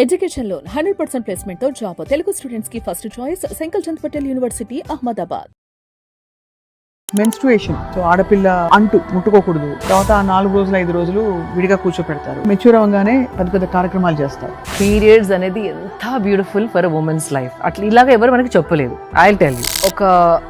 Education loan 100% placement తో job Telugu students కి first choice Sankalchand Patel university Ahmedabad. Menstruation, so ఆడపిల్ల అంటూ ముట్టుకోకూడదు. తర్వాత ఆ 4 రోజులు 5 రోజులు విడిగా కూర్చోపెడతారు. మెచ్యూర్ అవ్వగానే పెద్ద పెద్ద కార్యక్రమాలు చేస్తారు. పీరియడ్స్ అనేది ఎంత beautiful for a women's life. అట్లా ఇలాగ ఎవరు మనకి చెప్పలేదు. ఐ విల్ టెల్ యూ, ఒక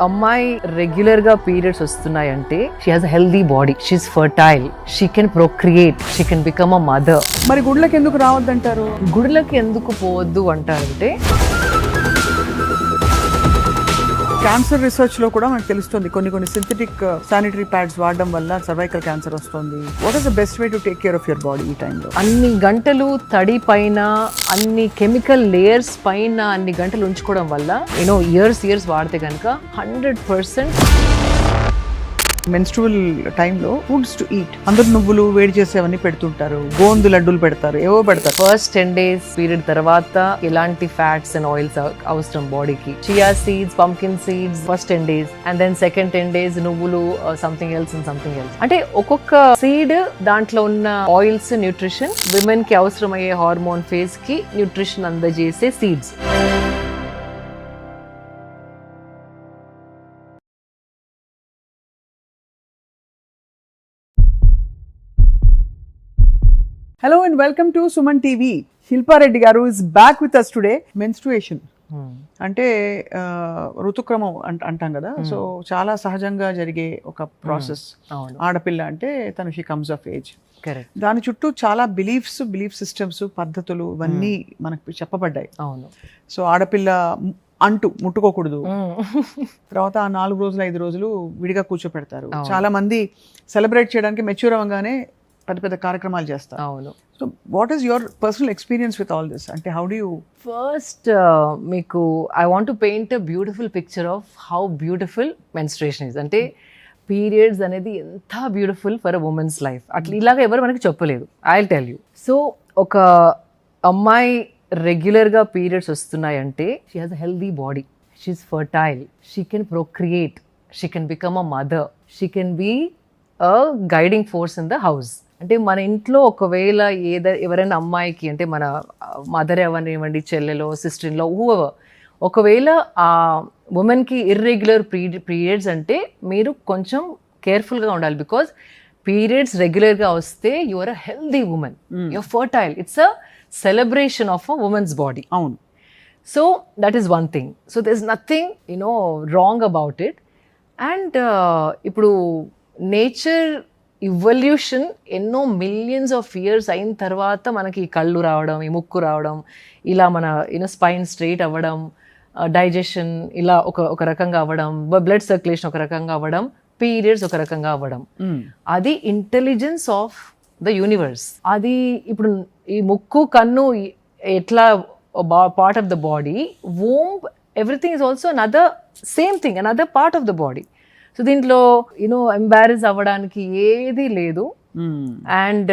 అమ్మాయి రెగ్యులర్ గా పీరియడ్స్ వస్తున్నాయంటే she has a healthy body, she is fertile, she can procreate, she can become a mother. మరి గుడ్లకి ఎందుకు రావద్దంటారు? గుడులకి ఎందుకు పోవద్దు అంటారంటే క్యాన్సర్ రీసెర్చ్ లో కూడా మనకు తెలుస్తుంది కొన్ని సింథటిక్ శానిటరీ ప్యాడ్స్ వాడడం వల్ల సర్వైకల్ క్యాన్సర్ వస్తుంది. What is the best way to take care of your body ఈ టైంలో? అన్ని గంటలు తడి పైన, అన్ని కెమికల్ లేయర్స్ పైన అన్ని గంటలు ఉంచుకోవడం వల్ల ఇయర్స్ వాడితే కనుక 100% మెన్స్ట్రువల్ టైంలో ఫుడ్స్ టు ఈట్, అందరు నువ్వులు వేడి చేసేవన్నీ పెడుతుంటారు, గోందు లడ్డూలు పెడతారు, ఏవో పెడతారు. ఫస్ట్ 10 days పీరియడ్ తర్వాత ఎలాంటి ఫ్యాట్స్ అండ్ ఆయిల్స్ అవసరం బాడీకి. Chia seeds, pumpkin seeds first 10 days, and then second 10 days నువ్వులు, సంథింగ్ ఎల్స్. అంటే ఒక్కొక్క సీడ్ దాంట్లో ఉన్న ఆయిల్స్, న్యూట్రిషన్, విమెన్ కి అవసరమయ్యే హార్మోన్ ఫేజ్ కి న్యూట్రిషన్ అందజేసే seeds. Hello and welcome to Suman TV. Shilpa Reddy గారు is back with us today. Menstruation అంటే ఋతుక్రమం అంటాం కదా. సో చాలా సహజంగా జరిగే ఒక ప్రాసెస్. ఆడపిల్ల అంటే తను షీ కమ్స్ ఆఫ్ ఏజ్. దాని చుట్టూ చాలా బిలీఫ్ సిస్టమ్స్, పద్ధతులు ఇవన్నీ మనకు చెప్పబడ్డాయి. సో ఆడపిల్ల అంటూ ముట్టుకోకూడదు. తర్వాత ఆ 4 రోజులు 5 రోజులు విడిగా కూర్చోపెడతారు. చాలా మంది సెలబ్రేట్ చేయడానికి మెచ్యూర్ అవ్వగానే పెద్ద పెద్ద కార్యక్రమాలు చేస్తారు. అవును. So what is your personal experience with all this? అంటే హౌ డు యూ ఫస్ట్ మీకు I want to paint a beautiful picture of how beautiful menstruation is. అంటే పీరియడ్స్ అనేది ఎంత beautiful for a women's life. అట్లా ఇలాగ ఎవరు మనకి చెప్పలేదు. I will tell you. So ఒక అమ్మాయి రెగ్యులర్గా పీరియడ్స్ వస్తున్నాయంటే she has a healthy body, she is fertile, she can procreate, she can become a mother, she can be a guiding force in the house. అంటే మన ఇంట్లో ఒకవేళ ఎవరైనా అమ్మాయికి, అంటే మన మదర్ ఎవరినివ్వండి, చెల్లెలో, సిస్టర్ ఇన్ లా, ఒకవేళ ఆ ఉమెన్కి ఇర్రెగ్యులర్ పీరియడ్స్ అంటే మీరు కొంచెం కేర్ఫుల్గా ఉండాలి. బికాజ్ పీరియడ్స్ రెగ్యులర్గా వస్తే you are a healthy woman, you are fertile. It's a celebration of a women's body. అవును. So that is one thing. So there is nothing wrong about it. And ఇప్పుడు nature evolution ఎన్నో millions of years అయిన తర్వాత మనకి ఈ కళ్ళు రావడం, ఈ ముక్కు రావడం, ఇలా మన స్పైన్ స్ట్రైట్ అవ్వడం, డైజెషన్ ఇలా ఒక రకంగా అవ్వడం, బ్లడ్ సర్క్యులేషన్ ఒక రకంగా అవ్వడం, పీరియడ్స్ ఒక రకంగా అవ్వడం, అది ఇంటెలిజెన్స్ ఆఫ్ ద యూనివర్స్. అది ఇప్పుడు ఈ ముక్కు, కన్ను ఎట్లా part of the body, womb, everything is also another same thing, another part of the body. So దీంట్లో ఎంబారెస్ అవ్వడానికి ఏది లేదు. అండ్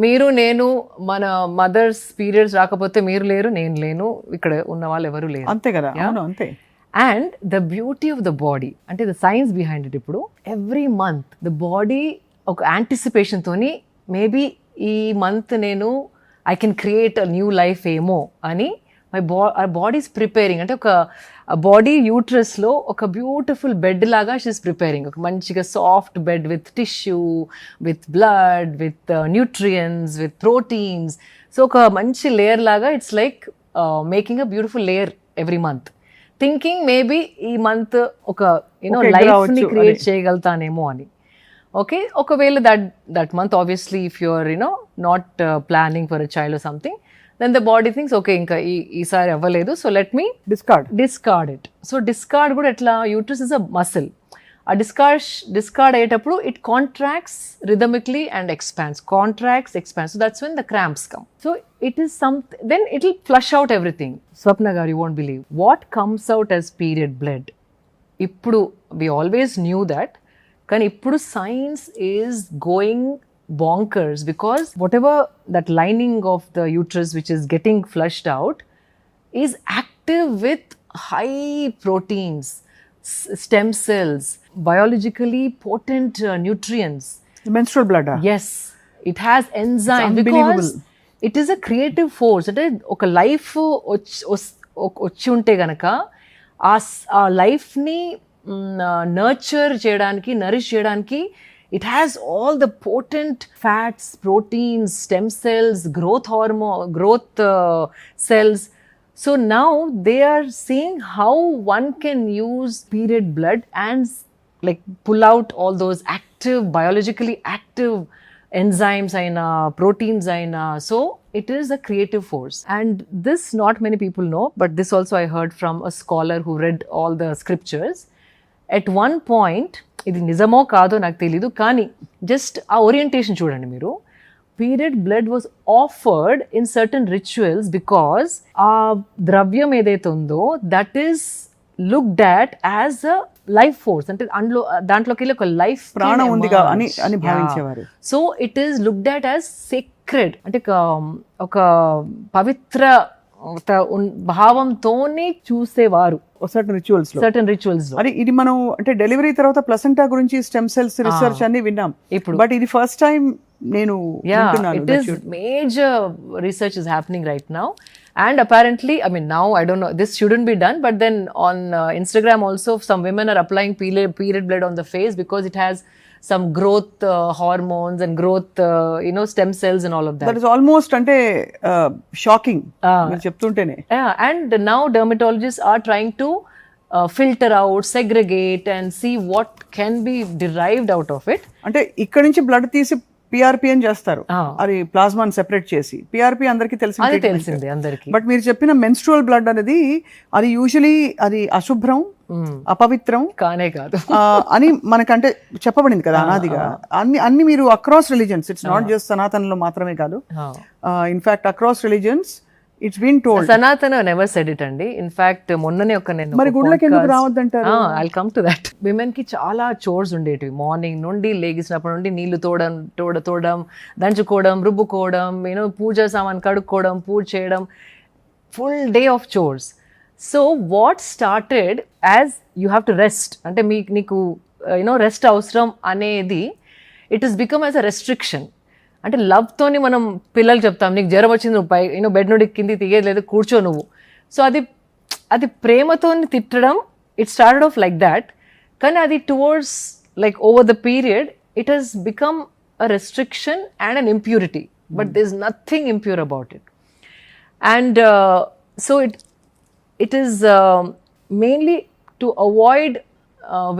మీరు, నేను, మన మదర్స్ పీరియడ్స్ రాకపోతే మీరు లేరు, నేను లేను, ఇక్కడ ఉన్న వాళ్ళు ఎవరు లేరు. అంతే కదా. అంతే. And the beauty of the body, అంటే ద సైన్స్ బిహైండ్ ఇట్. ఇప్పుడు ఎవ్రీ మంత్ ద బాడీ ఒక యాంటిసిపేషన్ తోని, మేబీ ఈ మంత్ నేను I can create a new life ఏమో అని బాడీ ఈస్ ప్రిపేరింగ్. అంటే ఒక బాడీ యూట్రస్లో ఒక బ్యూటిఫుల్ బెడ్ లాగా షీస్ ప్రిపేరింగ్. ఒక మంచిగా soft bed with tissue, with blood, with nutrients, with proteins. So ఒక మంచి లేయర్ లాగా it's like making a beautiful layer every month, thinking maybe ఈ మంత్ ఒక లైఫ్ని క్రియేట్ చేయగలుగుతానేమో అని. ఓకే, ఒకవేళ that month obviously if you are not planning for a child or something, then the body thinks okay ఇంకా ఈసారి అవ్వలేదు, so let me discard it. So discard కూడా ఎట్లా, యూట్రస్ ఇస్ అ మసిల్. ఆ discard అయ్యేటప్పుడు it contracts rhythmically and expands, contracts, expands. So that's when the cramps come. So it is something, then it will flush out everything. Swapna garu, you won't believe what comes out as period blood. Ippudu we always knew that, కానీ ఇప్పుడు science is going bonkers, because whatever that lining of the uterus which is getting flushed out is active with high proteins, stem cells, biologically potent nutrients. The menstrual blood. Yes, it has enzymes, because it is a creative force. అంటే ఒక life వచ్చి ఉంటే గనక ఆ లైఫ్ని nurture చేయడానికి, Nourish చేయడానికి it has all the potent fats, proteins, stem cells, growth hormone, cells. So now they are seeing how one can use period blood and like pull out all those active, biologically active enzymes and proteins and so it is a creative force. And this not many people know, but this also I heard from a scholar who read all the scriptures. At one point, ఇది నిజమో కాదో నాకు తెలీదు, కానీ just ఆ orientation చూడండి మీరు. Period blood was offered in certain rituals because ఆ ద్రవ్యం ఏదైతే ఉందో that is looked at as a life force. అంటే దాంట్లోకి వెళ్ళి ఒక లైఫ్ ప్రాణం ఉంది అని భావించేవారు. So it is looked at as sacred, అంటే ఒక పవిత్ర భావంతోనే చూసేవారు సర్టన్ రిచువల్స్. అది ఇది మనం అంటే డెలివరీ తర్వాత ప్లసెంటా గురించి స్టెమ్ సెల్స్ రీసెర్చ్ అన్ని విన్నాం ఇప్పుడు, బట్ ఇది ఫస్ట్ టైం నేను it is major research is happening right now. And apparently, I mean, now I don't know, this shouldn't be done, but then on Instagram also some women are applying period blood on the face because it has some growth hormones and growth stem cells and all of that. That is almost ante shocking మీరు చెప్తుంటేనే. And now dermatologists are trying to filter out, segregate and see what can be derived out of it. అంటే ఇక్కడ నుంచి blood తీసి PRP అని చేస్తారు, అది ప్లాస్మాని separate చేసి. పిఆర్పి అందరికి తెలిసింది అందరికి. బట్ మీరు చెప్పిన మెన్స్ట్రువల్ బ్లడ్ అనేది అది యూజువలీ అది అశుభ్రం, అపవిత్రం కానే కాదు అని మనకంటే చెప్పబడింది కదా అనాదిగా. అన్ని మీరు across religions, it's not just సనాతనలో మాత్రమే కాదు, in fact across religions it's been told. Sanatana never said it అండి. ఇన్ఫాక్ట్ మొన్ననే నేను మరి గుళ్ళకి ఎందుకు రావద్దంటారు? I come to that. Women కి చాలా చోర్స్ ఉండేటివి. మార్నింగ్ నుండి లేగిసినప్పటి నుండి నీళ్లు తోడడం, దంచుకోవడం, రుబ్బుకోవడం, పూజ సామాన్ కడుక్కోవడం, పూజ చేయడం, full day of chores. So what started as you have to rest, అంటే నీకు రెస్ట్ అవసరం అనేది it is become as a restriction. అంటే లవ్తోని మనం పిల్లలు చెప్తాం, నీకు జ్వరం వచ్చింది, నువ్వు బెడ్ నుండి కింది తీయలేదు, లేదు కూర్చో నువ్వు. సో అది ప్రేమతో తిట్టడం, it started off like that. కానీ అది towards like over the period it has become a restriction and an impurity, but there is nothing impure about it. And so it is mainly to avoid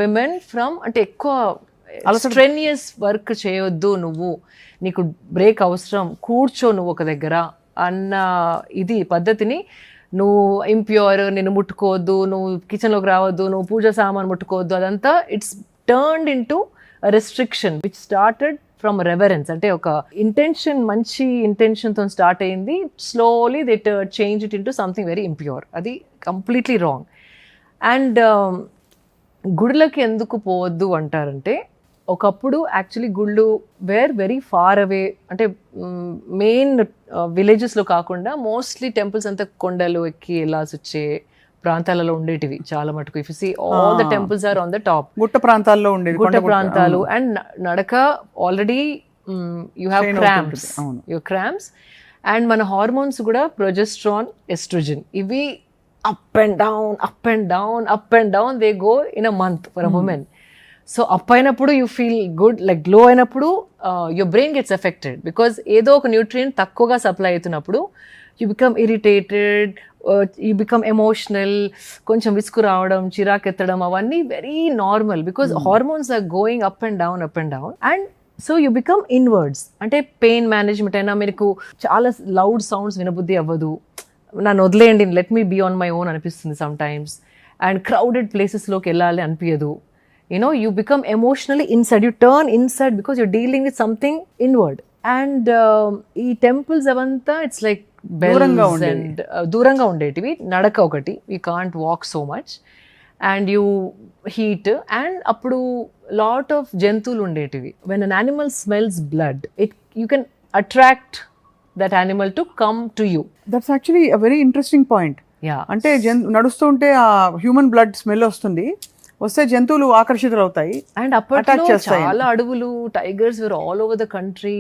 women from అంటే ఎక్కువ స్ట్రెనియస్ work చేయొద్దు, నువ్వు నీకు break అవసరం, కూర్చో నువ్వు ఒక దగ్గర అన్న ఇది పద్ధతిని, నువ్వు ఇంప్యూర్, నేను ముట్టుకోవద్దు, నువ్వు కిచెన్లోకి రావద్దు, నువ్వు పూజ సామాన్ ముట్టుకోవద్దు, అదంతా it's turned in to restriction which started from reverence. అంటే ఒక ఇంటెన్షన్, మంచి ఇంటెన్షన్తో స్టార్ట్ అయింది, slowly they change it into something very impure. అది కంప్లీట్లీ రాంగ్. అండ్ గుడులకి ఎందుకు పోవద్దు అంటారంటే, ఒకప్పుడు యాక్చువల్లీ గుళ్ళు వేర్ వెరీ ఫార్ అవే, అంటే మెయిన్ విలేజెస్లో కాకుండా మోస్ట్లీ టెంపుల్స్ అంతా కొండలు ఎక్కి వెళ్ళాల్సి వచ్చే ప్రాంతాలలో ఉండేటివి చాలా మటుకు. If you see all the temples are on the top, గుట్ట ప్రాంతాల్లో ఉండేది, గుట్ట ప్రాంతాలు. అండ్ నడక already you have cramps and మన హార్మోన్స్ కూడా ప్రొజెస్ట్రాన్, ఎస్ట్రోజన్, ఇవి up and down they go in a month for a woman. So up అయినప్పుడు you feel good, like low అయినప్పుడు your brain gets affected because ఏదో ఒక nutrient తక్కువగా supply అవుతున్నప్పుడు you become irritated, you become emotional, కొంచెం విసుగు రావడం, చిరాకెత్తడం, అవన్నీ very normal because hormones are going up and down and so you become inwards. అంటే పెయిన్ మేనేజ్మెంట్ అయినా మీకు చాలా లౌడ్ సౌండ్స్ వినబుద్ధి అవ్వదు, నన్ను వదిలేయండి, let me be on my own అనిపిస్తుంది సమ్ టైమ్స్. అండ్ క్రౌడెడ్ ప్లేసెస్లోకి వెళ్ళాలి అనిపించదు. You become emotionally inside, you turn inside because you're dealing with something inward. And ఈ temples avanta it's like bells and దూరంగా ఉండేటివి, నడక ఒకటి, we can't walk so much and you heat, and అప్పుడు lot of జంతువులు ఉండేటివి. When an animal smells blood, you can attract that animal to come to you. That's actually a very interesting point. Yeah. అంటే నడుస్తూ ఉంటే ఆ human blood smell వస్తుంది, వస్తే జంతువులు ఆకర్షితులు అవుతాయి. అండ్ అప్పట్లో చాలా అడవులు, tigers were all over the country.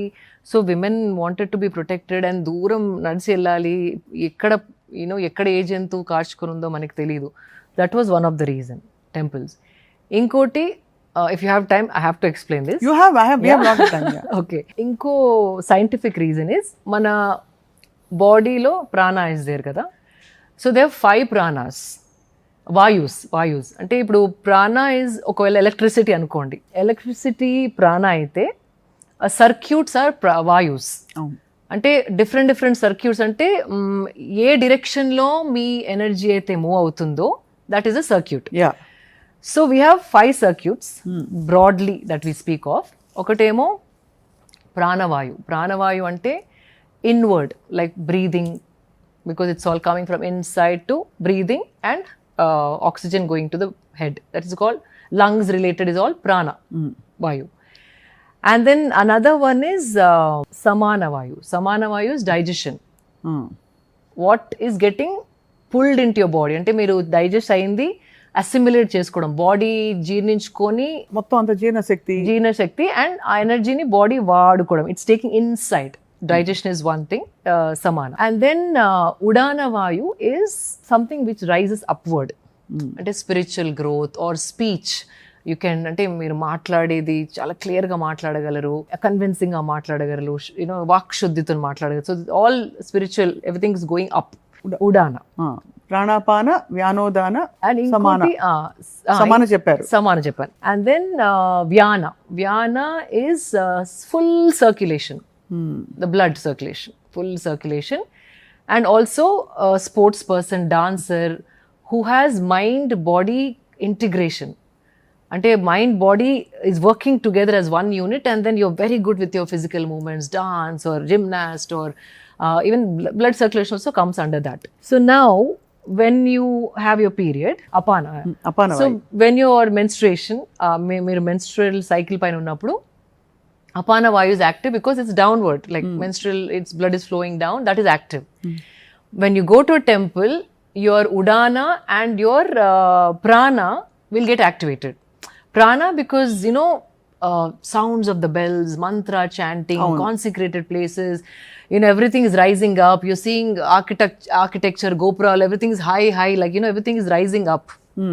So women wanted to be protected and దూరం నడిచి వెళ్ళాలి. ఎక్కడ ఎక్కడ ఏ జంతువు కాచుకొని ఉందో మనకి తెలియదు. That was one of the reason temples. ఇంకోటి, if you have time I have to explain this. You have, I have, we have lot of time. Yeah. Okay, ఇంకో సైంటిఫిక్ రీజన్ ఇస్ మన బాడీలో ప్రాణ ఇస్ దేర్ కదా. So they have 5 ప్రాణాస్. వాయుస్ అంటే ఇప్పుడు ప్రాణ is ఒకవేళ ఎలక్ట్రిసిటీ అనుకోండి, ఎలక్ట్రిసిటీ ప్రాణ అయితే సర్క్యూట్స్ ఆర్ వాయుస్. అంటే డిఫరెంట్ సర్క్యూట్స్ అంటే ఏ డిరెక్షన్లో మీ ఎనర్జీ అయితే మూవ్ అవుతుందో that is a circuit. Yeah. So we have 5 circuits broadly that we speak of. ఒకటేమో ప్రాణవాయు అంటే inward, like breathing, because it's all coming from inside to breathing and oxygen going to the head. That is called lungs related is all prana vayu. And then another one is samana vayu is digestion. What is getting pulled into your body అంటే మీరు digest అయింది assimilate చేసుకోవడం, body జీర్ణించుకొని మొత్తం అంత జీర్ణశక్తి and ఆ ఎనర్జీని body వాడుకోవడం. It's taking inside. Digestion is one thing, samana. And then udana vayu is something which rises upward. అంటే spiritual growth or speech. You can అంటే మీరు మాట్లాడేది చాలా క్లియర్గా మాట్లాడగలరు, కన్విన్సింగ్గా మాట్లాడగలరు, వాక్ శుద్ధితో మాట్లాడగలరు. So all spiritual, everything is going up. ఉడాన, ప్రాణాపాన, వ్యానోదాన, అండ్ సమాన చెప్పారు. అండ్ దెన్ వ్యాన is full circulation, the blood circulation, full circulation. And also a sports person, dancer who has mind body integration. Ante mind body is working together as one unit, and then you're very good with your physical movements, dance or gymnast or even blood circulation also comes under that. So now when you have your period, apana so when your menstruation మీరు menstrual cycle పైన ఉన్నప్పుడు apana vayu is active because it's downward, like menstrual, its blood is flowing down, that is active. When you go to a temple, your udana and your prana will get activated. Prana because sounds of the bells, mantra chanting, consecrated places, everything is rising up. You're seeing architecture, gopura, everything is high, like everything is rising up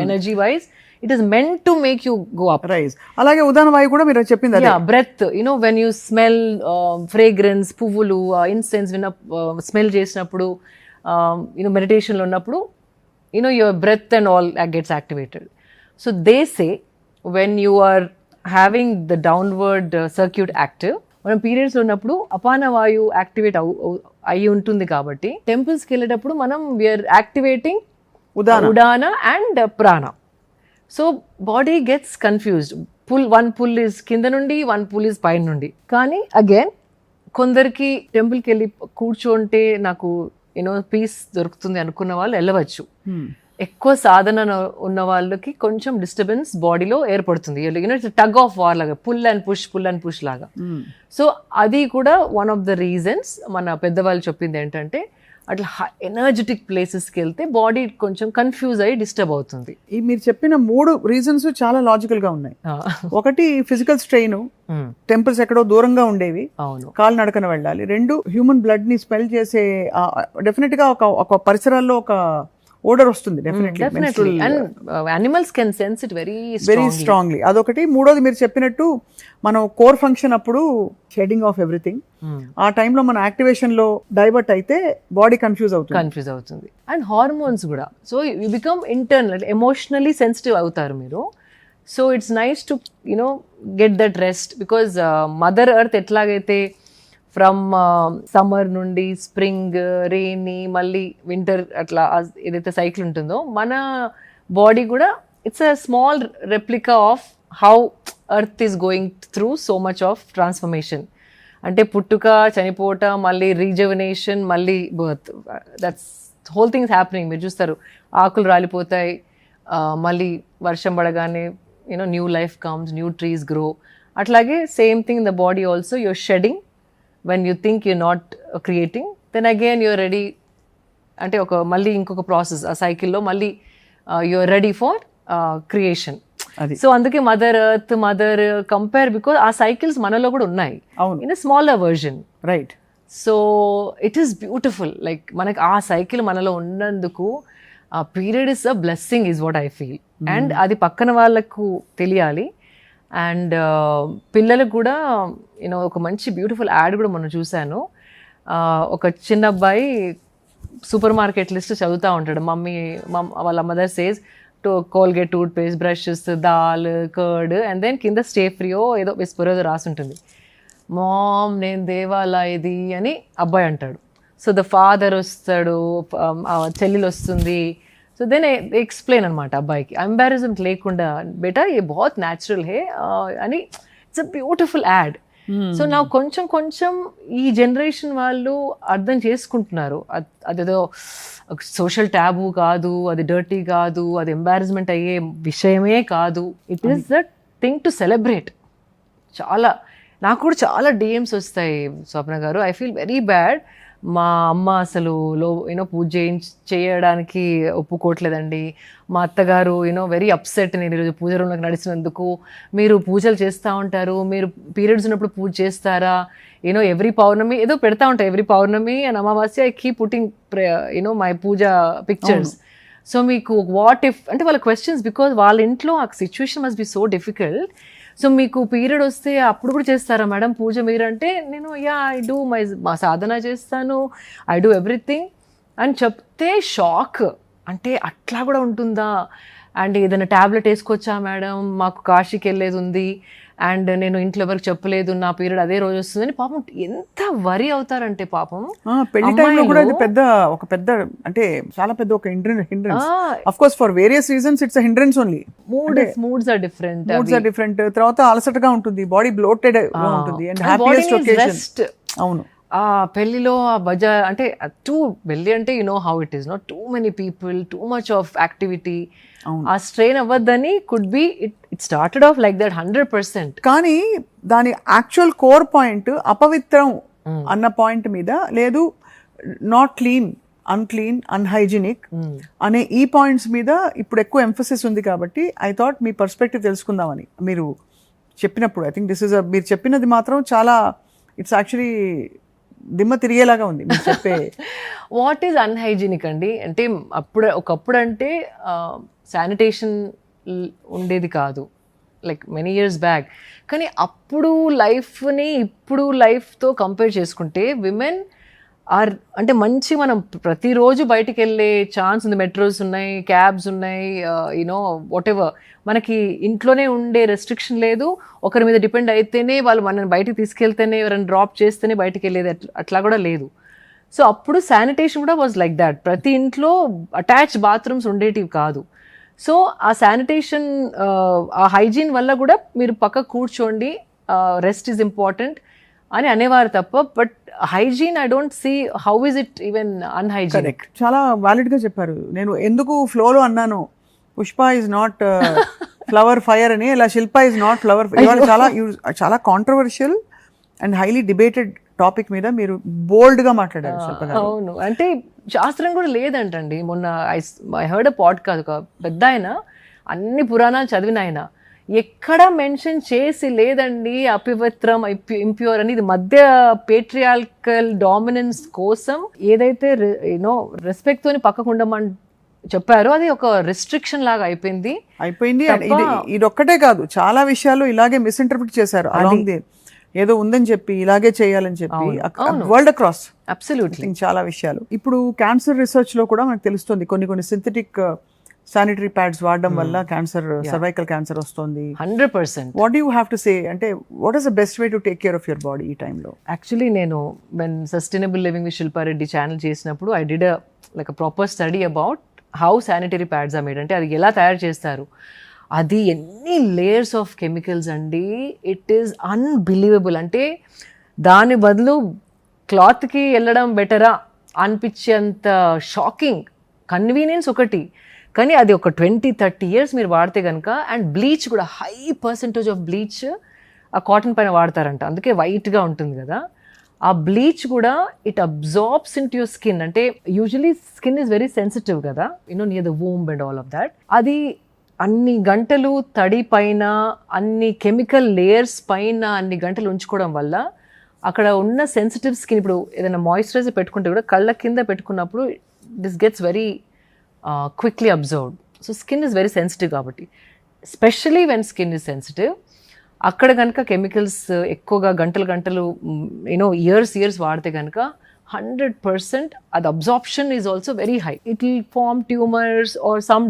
energy wise. It is meant to make you go up. Rise. అలాగే ఉదాహరణ వాయు కూడా మీరు చెప్పింది అదే. Yeah, breath. When you smell fragrance, పువ్వులు, incense, smell చేసినప్పుడు, మెడిటేషన్లో ఉన్నప్పుడు, your breath and all gets activated. So they say when you are having the downward circuit active, మనం పీరియడ్స్లో ఉన్నప్పుడు అపాన వాయు యాక్టివేట్ అయ్యి ఉంటుంది కాబట్టి టెంపుల్స్కి వెళ్ళేటప్పుడు మనం వీఆర్ యాక్టివేటింగ్ ఉడాన అండ్ ప్రాణ. So body gets confused. One pull is కింద నుండి, వన్ పుల్ ఇస్ పైన నుండి. కానీ అగైన్ కొందరికి టెంపుల్కి వెళ్ళి కూర్చోంటే నాకు పీస్ దొరుకుతుంది అనుకున్న వాళ్ళు వెళ్ళవచ్చు. ఎక్కువ సాధన ఉన్న వాళ్ళకి కొంచెం డిస్టర్బెన్స్ బాడీలో ఏర్పడుతుంది. టగ్ ఆఫ్ వార్ లాగా, పుల్ అండ్ పుష్ లాగా. సో అది కూడా వన్ ఆఫ్ ద రీజన్స్. మన పెద్దవాళ్ళు చెప్పింది ఏంటంటే అట్లా ఎనర్జెటిక్ ప్లేసెస్కి వెళ్తే బాడీ కొంచెం కన్ఫ్యూజ్ అయ్యి డిస్టర్బ్ అవుతుంది. ఈ మీరు చెప్పిన 3 రీజన్స్ చాలా లాజికల్ గా ఉన్నాయి. ఒకటి ఫిజికల్ స్ట్రెయిన్, టెంపుల్స్ ఎక్కడో దూరంగా ఉండేవి, కాలు నడకన వెళ్ళాలి. 2 హ్యూమన్ బ్లడ్ ని స్మెల్ చేసే డెఫినెట్ గా ఒక పరిసరాల్లో ఒక ఓడర్ వస్తుంది definitely. And animals can sense it very strongly. అదొకటి. 3వది మీరు చెప్పినట్టు మనం కోర్ ఫంక్షన్ అప్పుడు షెడింగ్ ఆఫ్ ఎవ్రీథింగ్, ఆ టైంలో మన యాక్టివేషన్ లో డైవర్ట్ అయితే బాడీ కన్ఫ్యూజ్ అవుతుంది. అండ్ హార్మోన్స్ కూడా. So you become internal, emotionally sensitive అవుతారు మీరు. So it's nice to get that rest, because mother earth ఎట్లాగైతే ఫ్రమ్ సమ్మర్ నుండి స్ప్రింగ్, రెయినీ, మళ్ళీ వింటర్, అట్లా ఏదైతే సైకిల్ ఉంటుందో మన బాడీ కూడా it's a small replica of how earth is going through so much of transformation. అంటే పుట్టుక, చనిపోవటం, మళ్ళీ రీజెవనేషన్, మళ్ళీ birth, that's whole things happening. మీరు చూస్తారు ఆకులు రాలిపోతాయి, మళ్ళీ వర్షం పడగానే new life comes, new trees grow. అట్లాగే same thing in the body also. Your shedding when you think you're not creating, then again you're ready. అంటే మళ్ళీ ఇంకొక ప్రాసెస్, ఆ సైకిల్లో మళ్ళీ you're ready for creation. అది. సో అందుకే mother earth mother compare, because ఆ సైకిల్స్ మనలో కూడా ఉన్నాయి అవును, in a smaller version. Right. So it is beautiful, like మనకి ఆ సైకిల్ మనలో ఉన్నందుకు ఆ period is a blessing is what I feel. And అది పక్కన వాళ్ళకు తెలియాలి. అండ్ పిల్లలకు కూడా యూనో ఒక మంచి బ్యూటిఫుల్ యాడ్ కూడా మొన్న చూశాను. ఒక చిన్న అబ్బాయి సూపర్ మార్కెట్ లిస్ట్ చదువుతూ ఉంటాడు. వాళ్ళ mother says Colgate toothpaste, brushes, dal, curd, and then కింద స్టే ఫ్రీయో ఏదో విస్పర్ ఏదో రాసి ఉంటుంది. మామ్ నేను దేవాలా ఇది అని అబ్బాయి అంటాడు. సో ద ఫాదర్ వస్తాడు, చెల్లెలు వస్తుంది. సో దెన్ ఎక్స్ప్లెయిన్ అనమాట అబ్బాయికి, ఎంబారస్మెంట్ లేకుండా, బేటా ఏ బహుత్ న్యాచురల్ హే అని. It's a beautiful add. So నా కొంచెం కొంచెం ఈ జనరేషన్ వాళ్ళు అర్థం చేసుకుంటున్నారు. అదేదో సోషల్ ట్యాబు కాదు, అది డర్టీ కాదు, అది ఎంబారస్మెంట్ అయ్యే విషయమే కాదు. It is the thing to celebrate. చాలా నాకు కూడా చాలా డిఎమ్స్ వస్తాయి స్వప్న గారు. I feel very bad. మా అమ్మ అసలు పూజ చేయడానికి ఒప్పుకోవట్లేదండి. మా అత్తగారు వెరీ అప్సెట్ నేను ఈరోజు పూజ రూమ్లోకి నడిచినందుకు. మీరు పూజలు చేస్తూ ఉంటారు, మీరు పీరియడ్స్ ఉన్నప్పుడు పూజ చేస్తారా? ఎవ్రీ పౌర్ణమి ఏదో పెడతా ఉంటాయి, ఎవ్రీ పౌర్ణమి అండ్ అమావాస్య I keep putting my puja pictures. So మీకు వాట్ ఇఫ్ అంటే వాళ్ళ క్వశ్చన్స్, బికాజ్ వాళ్ళ ఇంట్లో ఆ situation must be so difficult. So మీకు పీరియడ్ వస్తే అప్పుడు కూడా చేస్తారా మేడం పూజ మీరు అంటే, నేను ఐ డూ మా సాధన చేస్తాను, ఐ డూ ఎవ్రీథింగ్ అని చెప్తే షాక్. అంటే అట్లా కూడా ఉంటుందా? అండ్ ఏదైనా ట్యాబ్లెట్ వేసుకోవచ్చా మేడం, మాకు కాశీకి వెళ్ళేది ఉంది అండ్ నేను ఇంట్లో ఎవరికి చెప్పలేదు, నా పీరియడ్ అదే రోజు వస్తుందని పాపం ఎంత వరి అవుతారంటే పాపం. పెళ్లి టైంలో కూడా ఇది ఒక పెద్ద అంటే చాలా పెద్ద ఒక hindrance. Of course for various reasons it's hindrance only. Moods are different. తర్వాత అలసటగా ఉంటుంది, బాడీ బ్లోటెడ్ ఉంటుంది అండ్ హ్యాపీయెస్ట్ ఒకేషన్. అవును, ఆ పెళ్లిలో ఆ బజా అంటే పెళ్లి అంటే how it is, not too many people, too much of activity. ఆ స్ట్రెయిన్ అవ్వద్దని could be it started off like that 100%. కానీ దాని యాక్చువల్ కోర్ పాయింట్ అపవిత్రం అన్న పాయింట్ మీద లేదు, నాట్ క్లీన్, అన్క్లీన్, అన్హైజీనిక్ అనే ఈ పాయింట్స్ మీద ఇప్పుడు ఎక్కువ ఎంఫసిస్ ఉంది. కాబట్టి ఐ థాట్ మీ పర్స్పెక్టివ్ తెలుసుకుందామని మీరు చెప్పినప్పుడు. ఐ థింక్ దిస్ ఇస్ మీరు చెప్పినది మాత్రం చాలా ఇట్స్ యాక్చువల్లీ దిమ్మ తిరిగేలాగా ఉంది మీరు చెప్పే. వాట్ ఈజ్ అన్హైజీనిక్ అండి అంటే ఒకప్పుడు అంటే శానిటేషన్ ఉండేది కాదు, లైక్ మెనీ ఇయర్స్ బ్యాక్. కానీ అప్పుడు లైఫ్ని ఇప్పుడు లైఫ్తో కంపేర్ చేసుకుంటే విమెన్ ఆర్ అంటే మంచి మనం ప్రతిరోజు బయటికి వెళ్ళే ఛాన్స్ ఉంది. మెట్రోస్ ఉన్నాయి, క్యాబ్స్ ఉన్నాయి, వాట్ ఎవర్. మనకి ఇంట్లోనే ఉండే రెస్ట్రిక్షన్ లేదు. ఒకరి మీద డిపెండ్ అయితేనే వాళ్ళు మనల్ని బయటికి తీసుకెళ్తేనే, ఎవరైనా డ్రాప్ చేస్తేనే బయటికి వెళ్ళేది, అట్లా కూడా లేదు. సో అప్పుడు శానిటేషన్ కూడా వాజ్ లైక్ దాట్. ప్రతి ఇంట్లో అటాచ్ బాత్రూమ్స్ ఉండేటివి కాదు. సో ఆ శానిటేషన్ ఆ హైజీన్ వల్ల కూడా మీరు పక్క కూర్చోండి, రెస్ట్ ఈజ్ ఇంపార్టెంట్ అని అనేవారు తప్ప, but hygiene I don't see how is it even unhygienic. చాలా వ్యాలిడ్ గా చెప్పారు. నేను ఎందుకు ఫ్లోలో అన్నాను Pushpa is not flower fire అని, ఇలా శిల్ప ఇస్ నాట్ ఫ్లవర్. చాలా controversial and highly debated topic మీద మీరు బోల్డ్ గా మాట్లాడారు శిల్ప గారు. అవును, అంటే శాస్త్రం కూడా లేదంటండి. మొన్న ఐ హర్డ్ అ పాడ్కాస్ట్, ఒక పెద్ద ఆయన అన్ని పురాణాలు చదివిన ఆయన ఎక్కడ మెన్షన్ చేసి లేదండి అపవిత్రం, ఇంప్యూర్ అని. ఇది మధ్య పేట్రియార్కల్ డామినెన్స్ కోసం ఏదైతే రెస్పెక్ట్ తోని పక్కకు ఉండమని చెప్పారో అది ఒక రెస్ట్రిక్షన్ లాగా అయిపోయింది. ఇది ఒక్కటే కాదు, చాలా విషయాలు ఇలాగే మిస్ఇంటర్ప్రిట్ చేశారు. అలాంగ్ ది ఏదో ఉందని చెప్పి ఇలాగే చేయాలని చెప్పి వరల్డ్ అక్రాస్ అబ్సల్యూట్లీ చాలా విషయాలు. ఇప్పుడు క్యాన్సర్ రీసెర్చ్ లో కూడా మనకు తెలుస్తుంది కొన్ని సింథటిక్ శానిటరీ ప్యాడ్స్ వాడడం వల్ల క్యాన్సర్, సర్వైకల్ క్యాన్సర్ వస్తుంది 100%. What you have to say అంటే what is the best way to take care of your body ఈ టైంలో? యాక్చువల్లీ నేను when sustainable living with Shilpa Reddy channel చేసినప్పుడు I did like proper study about how sanitary pads are made. అంటే అది ఎలా తయారు చేస్తారు, అది ఎన్ని లేయర్స్ ఆఫ్ కెమికల్స్ అండి, ఇట్ ఈస్ అన్బిలీవబుల్. అంటే దాని బదులు క్లాత్కి వెళ్ళడం బెటరా అనిపించేంత షాకింగ్. కన్వీనియన్స్ ఒకటి, కానీ అది ఒక 20-30 years మీరు వాడితే కనుక. అండ్ బ్లీచ్ కూడా హై పర్సెంటేజ్ ఆఫ్ బ్లీచ్ ఆ కాటన్ పైన వాడతారంట, అందుకే వైట్గా ఉంటుంది కదా. ఆ బ్లీచ్ కూడా it absorbs into your skin. అంటే usually skin is very sensitive కదా, near the womb and all of that. అది అన్ని గంటలు తడి పైన, అన్ని కెమికల్ లేయర్స్ పైన అన్ని గంటలు ఉంచుకోవడం వల్ల అక్కడ ఉన్న సెన్సిటివ్ స్కిన్, ఇప్పుడు ఏదైనా మాయిశ్చరైజర్ పెట్టుకుంటే కూడా కళ్ళ కింద పెట్టుకున్నప్పుడు this gets very quickly observed. So skin is very sensitive కాబట్టి, specially when skin is sensitive, అక్కడ కనుక కెమికల్స్ ఎక్కువగా గంటలు ఇయర్స్ వాడితే కనుక 100% అది absorption is also very high. It will form tumours or some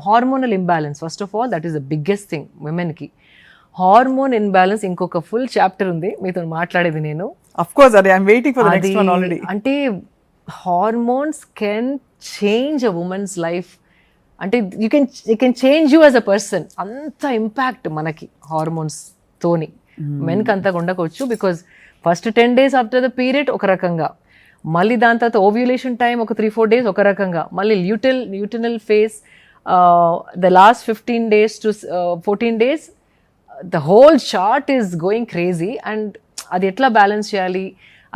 hormonal imbalance. First of all that is the biggest thing విమెన్కి. Hormone imbalance ఇంకొక ఫుల్ చాప్టర్ ఉంది మీతో మాట్లాడేది నేను. Of course, I'm waiting for the next one already. అంటే hormones can change a women's life. అంటే you can change you as a person. అంత impact మనకి హార్మోన్స్ తోని మెన్కి అంతగా ఉండకపోవచ్చు. Because first 10 days after the period ఒక రకంగా, మళ్ళీ దాని తర్వాత ఓవ్యులేషన్ టైం ఒక 3-4 days ఒక రకంగా, మళ్ళీ luteal phase the last 15 days to 14 days the whole chart is going crazy. And అది ఎట్లా బ్యాలెన్స్ చేయాలి,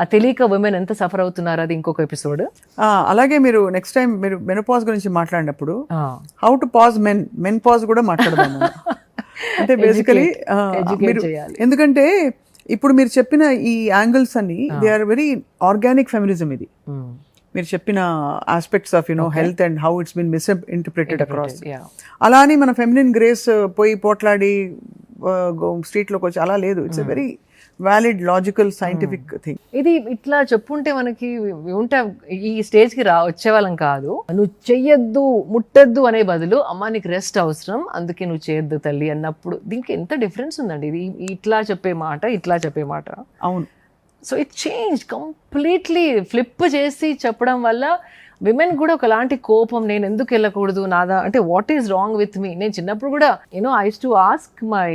ఆ తెలియక ఉమెన్ ఎంత సఫర్ అవుతున్నారు, అది ఇంకొక ఎపిసోడ్. అలాగే మీరు నెక్స్ట్ టైం మీరు మెనోపాజ్ గురించి మాట్లాడినప్పుడు how to pause men pause కూడా మాట్లాడదాం. అంటే బేసికలీ ఎందుకంటే ఇప్పుడు మీరు చెప్పిన ఈ యాంగిల్స్ అన్ని they are very organic feminism. ఇది మీరు చెప్పిన aspects of health and how it's been misinterpreted across. అలా అని మన ఫెమినిన్ గ్రేస్ పోయి పోట్లాడి స్ట్రీట్లోకి వచ్చి అలా లేదు. It's a very valid logical scientific thing. ఇది ఇట్లా చెప్పుంటే మనకి ఉంటే ఈ స్టేజ్కి వచ్చేవాళ్ళం కాదు. నువ్వు చెయ్యొద్దు ముట్టద్దు అనే బదులు అమ్మ నీకు రెస్ట్ అవసరం అందుకే నువ్వు చేయొద్దు తల్లి అన్నప్పుడు దీనికి ఎంత డిఫరెన్స్ ఉందండి. ఇది ఇట్లా చెప్పే మాట. అవును. So it change completely. Flip చేసి చెప్పడం వల్ల విమెన్ కూడా ఒకలాంటి కోపం, నేను ఎందుకు వెళ్ళకూడదు, నాదా అంటే what is wrong with me. నేను చిన్నప్పుడు కూడా I used to ask my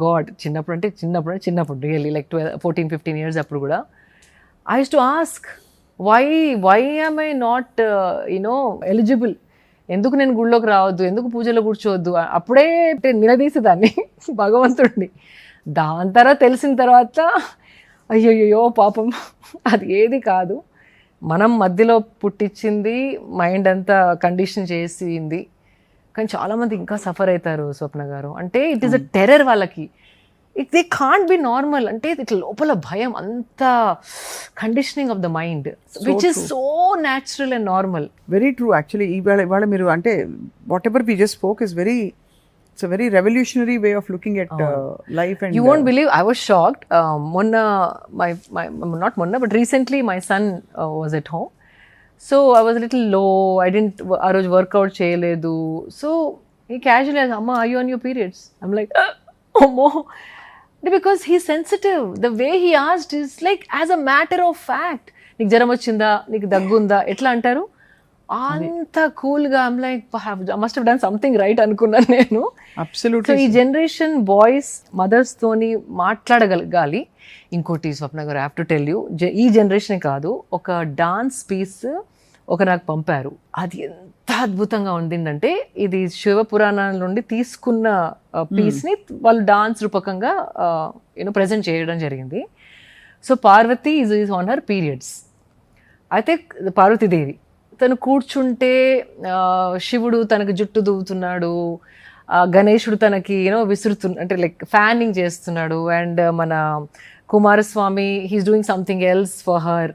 god, చిన్నప్పుడు రియల్లీ లైక్ 14-15 years అప్పుడు కూడా I used to ask why am I not eligible, ఎందుకు నేను గుళ్ళోకి రావద్దు, ఎందుకు పూజలో కూర్చోవద్దు. అప్పుడే నిలదీసేదాన్ని భగవంతుడిని. దాని తర్వాత తెలిసిన తర్వాత అయ్యయ్యో పాపం అది ఏది కాదు, మనం మధ్యలో పుట్టించింది, మైండ్ అంతా కండిషన్ చేసింది. కానీ చాలామంది ఇంకా సఫర్ అవుతారు స్వప్న గారు. అంటే ఇట్ ఈస్ అ టెర్రర్ వాళ్ళకి. They can't be normal. అంటే ఇట్లా లోపల భయం, అంత conditioning of the mind which is so natural and normal. Very true. Actually ఇవాళ మీరు అంటే whatever we just spoke is very, it's a very revolutionary way of looking at life. And you won't believe, I was shocked. Not monna, but recently my son was at home, so I was a little low. I didn't aa roj workout cheyaledu, so he casually asked, amma are you on your periods? I'm like oh no, because he's sensitive. The way he asked is like as a matter of fact, నీకు జ్వరం వచ్చిందా, నీకు దగ్గుందా, ఎట్లా అంటారు అంత కూల్గా. I'm like must have done something right అనుకున్నాను నేను. అబ్సల్యూట్లీ. సో ఈ జనరేషన్ బాయ్స్ మదర్స్ తోని మాట్లాడగలగాలి. ఇంకోటి స్వప్న గారు, I have to tell you, ఈ జనరేషన్ కాదు, ఒక డాన్స్ పీస్ నాకు పంపారు. అది ఎంత అద్భుతంగా ఉండిందంటే, ఇది శివపురాణాల నుండి తీసుకున్న పీస్ని వాళ్ళు డాన్స్ రూపకంగా ప్రజెంట్ చేయడం జరిగింది. So Parvati is on her periods. అయితే పార్వతీదేవి తను కూర్చుంటే శివుడు తనకు జుట్టు దువ్వుతున్నాడు, గణేశుడు తనకి అంటే లైక్ ఫ్యానింగ్ చేస్తున్నాడు, అండ్ మన Kumaraswamy he's doing something else for her.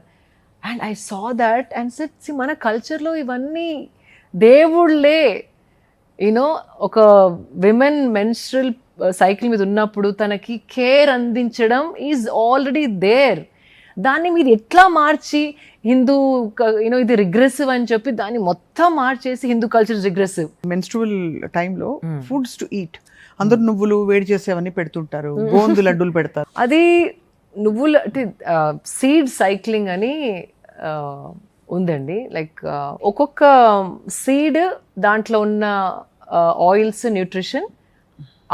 And I saw that and set మన కల్చర్లో ఇవన్నీ దేవుళ్ళే. ఒక విమెన్ మెన్స్ట్రల్ సైకిల్ మీద ఉన్నప్పుడు తనకి కేర్ అందించడం ఈజ్ ఆల్రెడీ దేర్. దాన్ని మీరు ఎట్లా మార్చి హిందూ ఇది రిగ్రెసివ్ అని చెప్పి దాన్ని మొత్తం మార్చేసి హిందూ కల్చర్ రిగ్రెసివ్. మెన్స్ట్రువల్ టైంలో ఫుడ్స్ టు ఈట్, అందరు నువ్వులు వేడి చేసేవన్నీ పెడుతుంటారు, గోందు లడ్డూలు పెడతారు. అది నువ్వులు అంటే సీడ్ సైక్లింగ్ అని ఉందండి. లైక్ ఒక్కొక్క సీడ్ దాంట్లో ఉన్న ఆయిల్స్, న్యూట్రిషన్,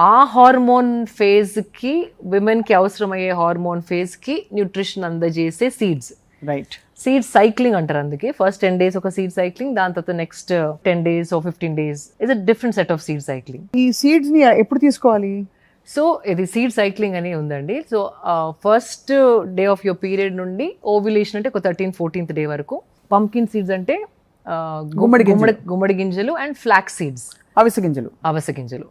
ఆ హార్మోన్ ఫేజ్కి, విమెన్కి అవసరమయ్యే హార్మోన్ ఫేజ్కి న్యూట్రిషన్ అందజేసే సీడ్స్. రైట్. సీడ్ సైక్లింగ్ అంటారు. అందుకే ఫస్ట్ 10 days ఒక సీడ్ సైక్లింగ్, దాని తర్వాత next 10 days or 15 days is a different set of seed cycling. ఈ సీడ్స్ ని ఎప్పుడు తీసుకోవాలి? సో ఇది సీడ్ సైక్లింగ్ అని ఉందండి. So first day of your period నుండి ఓవ్యులేషన్ అంటే ఒక 13th-14th day వరకు. పంకిన్ సీడ్స్ అంటే గుమ్మడి గింజలు అండ్ ఫ్లాక్ సీడ్స్, అవిసె గింజలు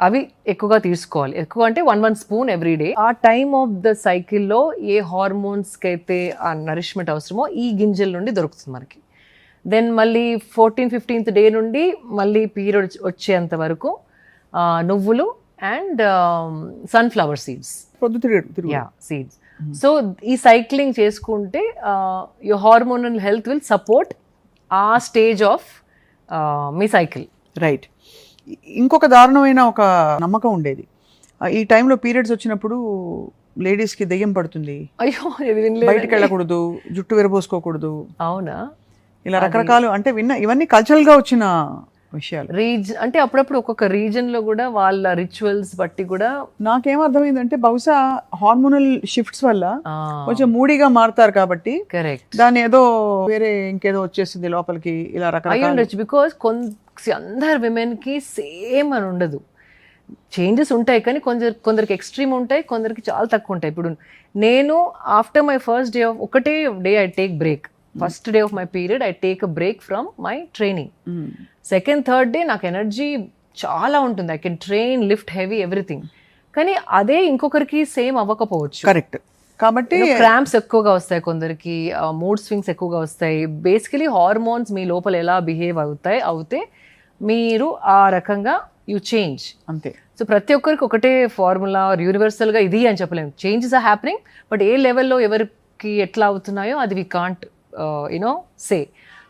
అవి ఎక్కువగా తీసుకోవాలి. ఎక్కువ అంటే 1 స్పూన్ ఎవ్రీ డే. ఆ టైమ్ ఆఫ్ ద సైకిల్లో ఏ హార్మోన్స్కి అయితే ఆ నరిష్మెంట్ అవసరమో ఈ గింజల నుండి దొరుకుతుంది మనకి. దెన్ మళ్ళీ 14th-15th డే నుండి మళ్ళీ పీరియడ్ వచ్చేంత వరకు నువ్వులు and sunflower seeds, seeds. So ఈ సైక్లింగ్ చేసుకుంటే your hormonal health will support ఆ స్టేజ్ ఆఫ్ మీ సైకిల్. రైట్. ఇంకొక దారుణమైన ఒక నమ్మకం ఉండేది, ఈ టైంలో పీరియడ్స్ వచ్చినప్పుడు లేడీస్కి దెయ్యం పడుతుంది, అయ్యో బయటికి వెళ్ళకూడదు, జుట్టు విరబోసుకోకూడదు. అవునా? ఇలా రకరకాలు అంటే ఇవన్నీ కల్చరల్గా వచ్చిన విషయాలు. అంటే అప్పుడప్పుడు ఒక్కొక్క రీజన్ లో కూడా వాళ్ళ రిచువల్స్ బట్టి కూడా. నాకేం అర్థమైందంటే బహుశా హార్మోనల్ షిఫ్ట్స్ వల్ల కొంచెం మూడీగా మారుతారు కాబట్టి కరెక్ట్, దాని ఏదో వేరే ఇంకేదో వచ్చేసింది లోపలికి, ఇలా రకరకాల. బికాస్ అందరు విమెన్ కి సేమ్ అని ఉండదు, చేంజెస్ ఉంటాయి కానీ కొందరికి ఎక్స్ట్రీమ్ ఉంటాయి, కొందరికి చాలా తక్కువ ఉంటాయి. ఇప్పుడు నేను after my first day of ఒకటే day I take break. First day of my period I take a break from my training. Second third day నాకు ఎనర్జీ చాలా ఉంటుంది, I can train, lift heavy, everything. కానీ అదే ఇంకొకరికి same అవ్వకపోవచ్చు. Correct. కాబట్టి cramps ఎక్కువగా వస్తాయి, కొందరికి మూడ్ స్వింగ్స్ ఎక్కువగా వస్తాయి. బేసికలీ హార్మోన్స్ మీ లోపల ఎలా బిహేవ్ అవుతే మీరు ఆ రకంగా యూ చేంజ్ అంతే. సో ప్రతి ఒక్కరికి ఒకటే ఫార్ములా యూనివర్సల్గా ఇది అని చెప్పలేము. చేంజెస్ ఆర్ హ్యాపెనింగ్, బట్ ఏ లెవెల్లో ఎవరికి ఎట్లా అవుతున్నాయో అది వి కాంట్ సే.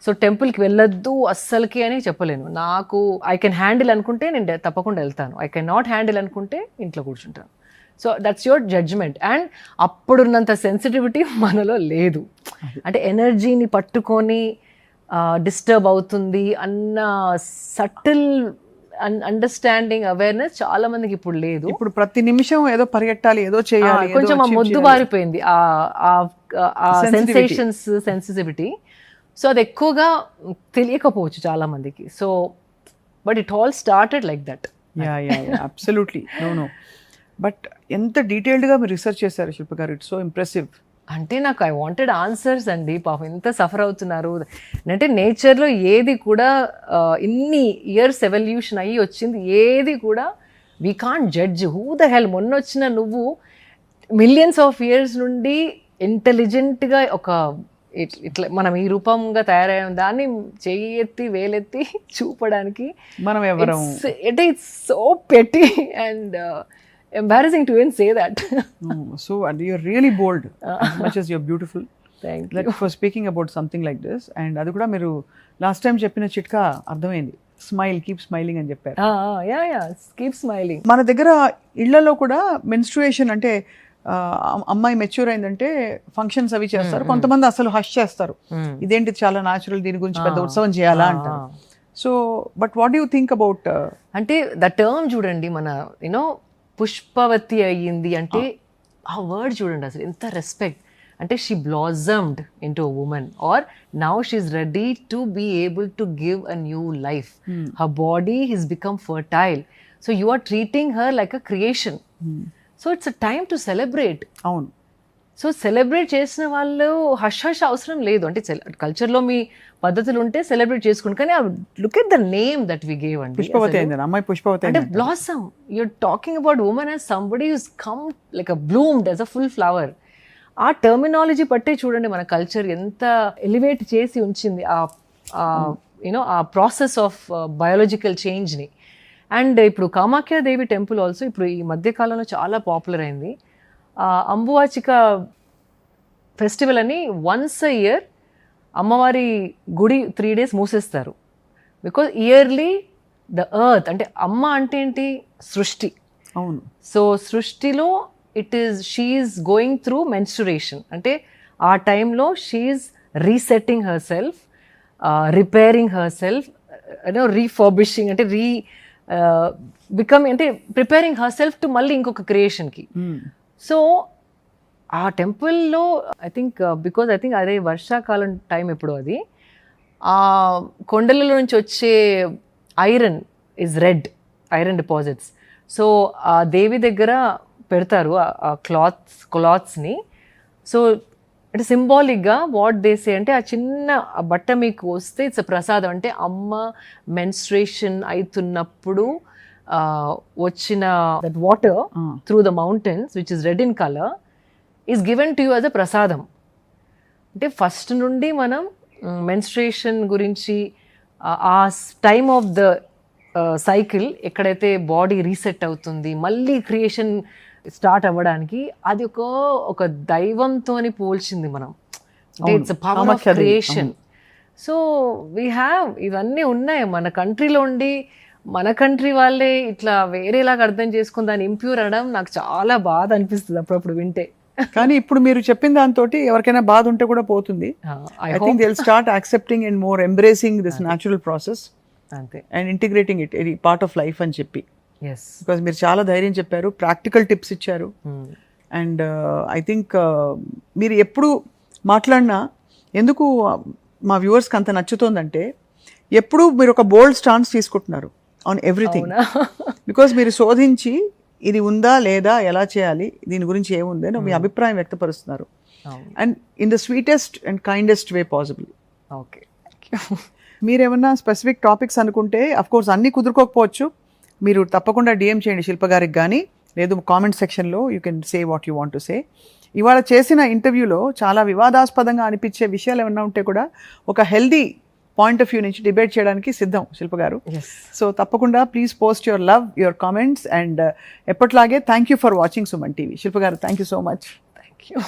సో టెంపుల్కి వెళ్ళొద్దు అస్సలకి అని చెప్పలేను. నాకు ఐ కెన్ హ్యాండిల్ అనుకుంటే నేను తప్పకుండా వెళ్తాను, ఐ కెన్ నాట్ హ్యాండిల్ అనుకుంటే ఇంట్లో కూర్చుంటాను. So that's your judgement. And అప్పుడున్నంత సెన్సిటివిటీ మనలో లేదు. అంటే ఎనర్జీని పట్టుకొని డిస్టర్బ్ అవుతుంది అన్న సటిల్ అండర్స్టాండిండింగ్, అవేర్నెస్ చాలా మందికి ఇప్పుడు లేదు. ఇప్పుడు ప్రతి నిమిషం ఏదో పరిగెట్టాలి, ఏదో చేయాలి, కొంచెం మొద్దు బారిపోయింది ఆ సెన్సేషన్స్, సెన్సిటివిటీ. సో అది ఎక్కువగా తెలియకపోవచ్చు చాలా మందికి. So but it all started like that. Absolutely. No but ఎంత డీటెయిల్డ్గా మీరు రీసెర్చ్ చేశారు శిల్ప గారు, ఇట్స్ సో ఇంప్రెసివ్. అంటే నాకు ఐ వాంటెడ్ ఆన్సర్స్ అండి. పాపం ఎంత సఫర్ అవుతున్నారు అంటే నేచర్లో ఏది కూడా ఇన్ని ఇయర్స్ ఎవల్యూషన్ అయ్యి వచ్చింది, ఏది కూడా we can't judge. Who the hell, మొన్న వచ్చిన నువ్వు మిలియన్స్ ఆఫ్ ఇయర్స్ నుండి ఇంటెలిజెంట్గా ఒక ఇట్లా మనం ఈ రూపంగా తయారయ్యాం, దాన్ని చెయ్యి ఎత్తి వేలెత్తి చూపడానికి మనం ఎవరు అంటే ఇట్స్ సో పెట్టి and embarrassing to even say that. So and you're really bold as much as you're beautiful. Thank you for speaking about something like this. And adu kuda మీరు లాస్ట్ టైం చెప్పిన చిట్కా అర్థమైంది, smile, keep smiling అని చెప్పారు. Keep smiling. మన దగ్గర ఇళ్లలో కూడా మెన్స్ట్రుయేషన్ అంటే అమ్మాయి మెచ్యూర్ అయిందంటే ఫంక్షన్స్ అవి చేస్తారు, కొంతమంది అసలు హష్ చేస్తారు, ఇదేంటి చాలా న్యాచురల్, దీని గురించి పెద్ద ఉత్సవం చేయాలా అంటారు. So but what do you think about అంటే ద టర్మ్ చూడండి, మన యూనో పుష్పవతి అయ్యింది అంటే ఆ వర్డ్ చూడండి అసలు ఎంత రెస్పెక్ట్. అంటే she blossomed into a woman or now she's ready to be able to give a new life. Her body has become fertile. So you are treating her like a creation. So it's a time to celebrate. అవును. So celebrate చేసిన వాళ్ళు hush అవసరం లేదు. అంటే కల్చర్లో మీ పద్ధతులు ఉంటే celebrate చేసుకోండి, కానీ look at the name that we gave అండి. అమ్మాయి పుష్పవతి అంటే blossom. You're talking about women as somebody who's come like a bloomed as a full flower. ఆ టర్మినాలజీ పట్టే చూడండి మన కల్చర్ ఎంత ఎలివేట్ చేసి ఉంచింది యూనో ఆ ప్రాసెస్ ఆఫ్ బయాలజికల్ చేంజ్ని. అండ్ ఇప్పుడు కామాఖ్యాదేవి టెంపుల్ ఆల్సో ఇప్పుడు ఈ మధ్యకాలంలో చాలా పాపులర్ అయింది. అంబువాచిక ఫెస్టివల్ అని వన్స్ అ ఇయర్ అమ్మవారి గుడి 3 days మూసేస్తారు. బికాజ్ ఇయర్లీ ద ఎర్త్, అంటే అమ్మ అంటే ఏంటి, సృష్టి. అవును. సో సృష్టిలో షీఈస్ గోయింగ్ త్రూ మెన్స్ట్రురేషన్. అంటే ఆ టైంలో she's resetting herself, repairing herself, refurbishing అంటే అంటే ప్రిపేరింగ్ హర్ సెల్ఫ్ టు మళ్ళీ ఇంకొక క్రియేషన్కి. సో ఆ టెంపుల్లో I think because I think అదే వర్షాకాలం టైం ఎప్పుడు అది ఆ కొండలలో నుంచి వచ్చే iron is red, iron deposits. So ఆ దేవి దగ్గర పెడతారు ఆ క్లాత్స్ని. సో అంటే సింబాలిక్గా వాట్ దే సే అంటే ఆ చిన్న ఆ బట్ట మీకు వస్తే ఇట్స్ ప్రసాదం. అంటే అమ్మ మెన్స్ట్రేషన్ అవుతున్నప్పుడు వచ్చిన that water through the mountains which is red in colour is given to you as అ ప్రసాదం. అంటే ఫస్ట్ నుండి మనం మెన్స్ట్రేషన్ గురించి ఆ టైమ్ ఆఫ్ ద సైకిల్ ఎక్కడైతే బాడీ రీసెట్ అవుతుంది మళ్ళీ క్రియేషన్ స్టార్ట్ అవ్వడానికి అది ఒక దైవంతోని పోల్చింది మనం. అంటే its power of creation. So we have ఇవన్నీ ఉన్నాయి మన కంట్రీలో ఉండి మన కంట్రీ వాళ్ళే ఇట్లా వేరేలాగా అర్థం చేసుకుని దాన్ని ఇంప్యూర్ అనడం నాకు చాలా బాధ అనిపిస్తుంది అప్పుడప్పుడు వింటే. కానీ ఇప్పుడు మీరు చెప్పిన దాంతో ఎవరికైనా బాధ ఉంటే కూడా పోతుంది. I think they will start accepting and more embracing this natural process అంతే అండ్ ఇంటిగ్రేటింగ్ ఇట్ ఇది పార్ట్ ఆఫ్ లైఫ్ అని చెప్పి. ఎస్ బికాస్ మీరు చాలా ధైర్యం చెప్పారు, ప్రాక్టికల్ టిప్స్ ఇచ్చారు. అండ్ ఐ థింక్ మీరు ఎప్పుడు మాట్లాడినా ఎందుకు మా వ్యూవర్స్కి అంత నచ్చుతోందంటే ఎప్పుడు మీరు ఒక బోల్డ్ స్టాన్స్ తీసుకుంటున్నారు ఆన్ ఎవ్రీథింగ్. బికాస్ మీరు శోధించి ఇది ఉందా లేదా ఎలా చేయాలి దీని గురించి ఏముంది అని మీ అభిప్రాయం వ్యక్తపరుస్తున్నారు. And in the sweetest and kindest way possible. Okay మీరేమన్నా స్పెసిఫిక్ టాపిక్స్ అనుకుంటే అఫ్ కోర్స్ అన్నీ కుదురుకోకపోవచ్చు, మీరు తప్పకుండా డిఎం చేయండి శిల్ప గారికి కానీ, లేదు కామెంట్ సెక్షన్లో you can say what you want to say. ఇవాళ చేసిన ఇంటర్వ్యూలో చాలా వివాదాస్పదంగా అనిపించే విషయాలు ఏమన్నా ఉంటే కూడా ఒక హెల్దీ పాయింట్ ఆఫ్ వ్యూ నుంచి డిబేట్ చేయడానికి సిద్ధం శిల్ప గారు. సో తప్పకుండా please post your love, your comments and ఎప్పట్లాగే thank you for watching Suman TV. Shilpa గారు thank you so much. Thank you.